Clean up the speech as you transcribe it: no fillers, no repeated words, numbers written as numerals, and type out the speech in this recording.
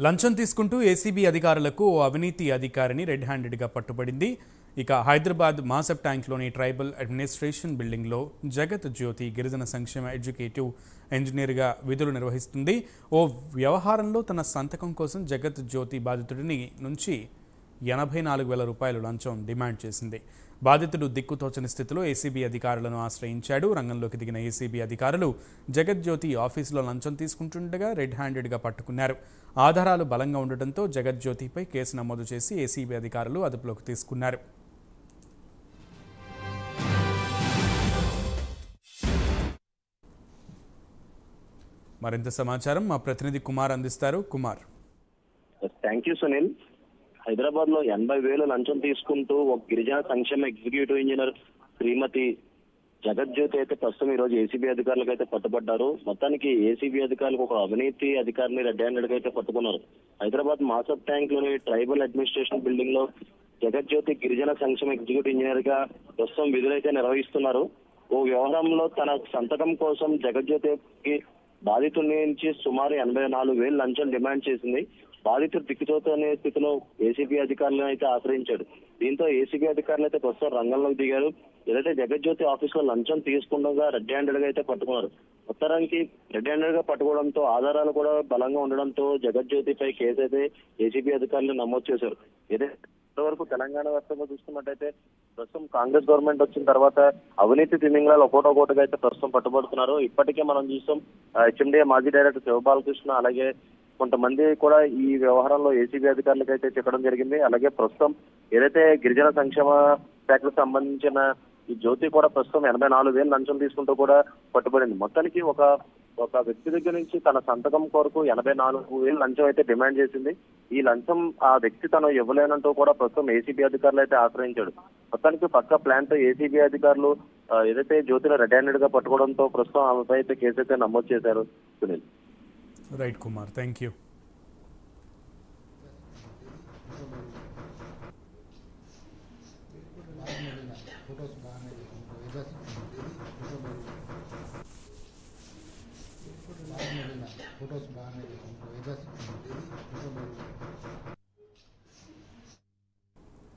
లంచం తీసుకుంటూ ఏసీబీ అధికారులకు ఓ అవినీతి అధికారిని రెడ్ హ్యాండెడ్గా పట్టుబడింది. ఇక హైదరాబాద్ మాసబ్ ట్యాంక్లోని ట్రైబల్ అడ్మినిస్ట్రేషన్ బిల్డింగ్లో జగత్ జ్యోతి గిరిజన సంక్షేమ ఎడ్యుకేటివ్ ఇంజనీర్గా విధులు నిర్వహిస్తుంది. ఓ వ్యవహారంలో తన సంతకం కోసం జగత్ జ్యోతి బాధితుడిని నుంచి 84,000 రూపాయలు లంచం డిమాండ్ చేసింది. బాధితుడు దిక్కుతోచని స్థితిలో ఏసీబీ అధికారులను ఆశ్రయించాడు. రంగంలోకి దిగిన ఏసీబీ అధికారులు జగజ్యోతి ఆఫీసులో లంచం తీసుకుంటుండగా రెడ్ హ్యాండెడ్గా పట్టుకున్నారు. ఆధారాలు బలంగా ఉండటంతో జగజ్యోతిపై కేసు నమోదు చేసి ఏసీబీ అధికారులు అదుపులోకి తీసుకున్నారు. మరింత సమాచారం మా ప్రతినిధి కుమార్ అందిస్తారు. కుమార్. Thank you Sunil. హైదరాబాద్ లో 80,000 లంచం తీసుకుంటూ ఒక గిరిజన సంక్షేమ ఎగ్జిక్యూటివ్ ఇంజనీర్ శ్రీమతి జగజ్యోతి అయితే ప్రస్తుతం ఈ రోజు ఏసీబీ అధికారులకు అయితే పట్టుబడ్డారు. మొత్తానికి ఏసీబీ అధికారులకు ఒక అవినీతి అధికారిని రెడ్ హ్యాండెడ్ గా అయితే పట్టుకున్నారు. హైదరాబాద్ మాసబ్ ట్యాంక్ లోని ట్రైబల్ అడ్మినిస్ట్రేషన్ బిల్డింగ్ లో జగజ్యోతి గిరిజన సంక్షేమ ఎగ్జిక్యూటివ్ ఇంజనీర్ గా ప్రస్తుతం విధులైతే నిర్వహిస్తున్నారు. ఓ వ్యవహారంలో తన సంతకం కోసం జగజ్యోతికి బాధితుడి నుంచి సుమారు 84,000 లంచం డిమాండ్ చేసింది. బాధితుడు దిక్కుతోనే స్థితిలో ఏసీబీ అధికారులను అయితే ఆశ్రయించాడు. దీంతో ఏసీబీ అధికారులు అయితే ప్రస్తుతం రంగంలోకి దిగారు. ఏదైతే జగజ్యోతి ఆఫీస్ లో లంచం తీసుకుండగా రెడ్ హ్యాండెడ్ గా అయితే పట్టుకున్నారు. ఉత్తరానికి రెడ్ హ్యాండెడ్ గా పట్టుకోవడంతో ఆధారాలు కూడా బలంగా ఉండడంతో జగజ్యోతిపై కేసు అయితే ఏసీబీ అధికారులు నమోదు చేశారు. ఏదైతే ఇంతవరకు తెలంగాణ వ్యాప్తంగా చూసుకున్నట్టయితే ప్రస్తుతం కాంగ్రెస్ గవర్నమెంట్ వచ్చిన తర్వాత అవినీతి తిమింగళాలు ఒక్కోటొక్కోటిగా అయితే ప్రస్తుతం పట్టుబడుతున్నారు. ఇప్పటికే మనం చూస్తాం హెచ్ఎండిఏ మాజీ డైరెక్టర్ శివబాలకృష్ణ అలాగే కొంతమంది కూడా ఈ వ్యవహారంలో ఏసీబీ అధికారులకు అయితే చెప్పడం జరిగింది. అలాగే ప్రస్తుతం ఏదైతే గిరిజన సంక్షేమ శాఖకు సంబంధించిన ఈ జ్యోతి కూడా ప్రస్తుతం 84,000 లంచం తీసుకుంటూ కూడా పట్టుబడింది. మొత్తానికి ఒక వ్యక్తి దగ్గర నుంచి తన సంతకం కొరకు 84,000 లంచం అయితే డిమాండ్ చేసింది. ఈ లంచం ఆ వ్యక్తి తను ఇవ్వలేనంటూ కూడా ప్రస్తుతం ఏసీబీ అధికారులు అయితే ఆశ్రయించాడు. మొత్తానికి పక్క ప్లాన్ తో ఏసీబీ అధికారులు ఏదైతే జ్యోతిని రెడ్ హ్యాండెడ్ గా పట్టుకోవడంతో ప్రస్తుతం ఆమెపై అయితే కేసు అయితే నమోదు చేశారు. Sunil. Right Kumar, thank you. Photos बाहर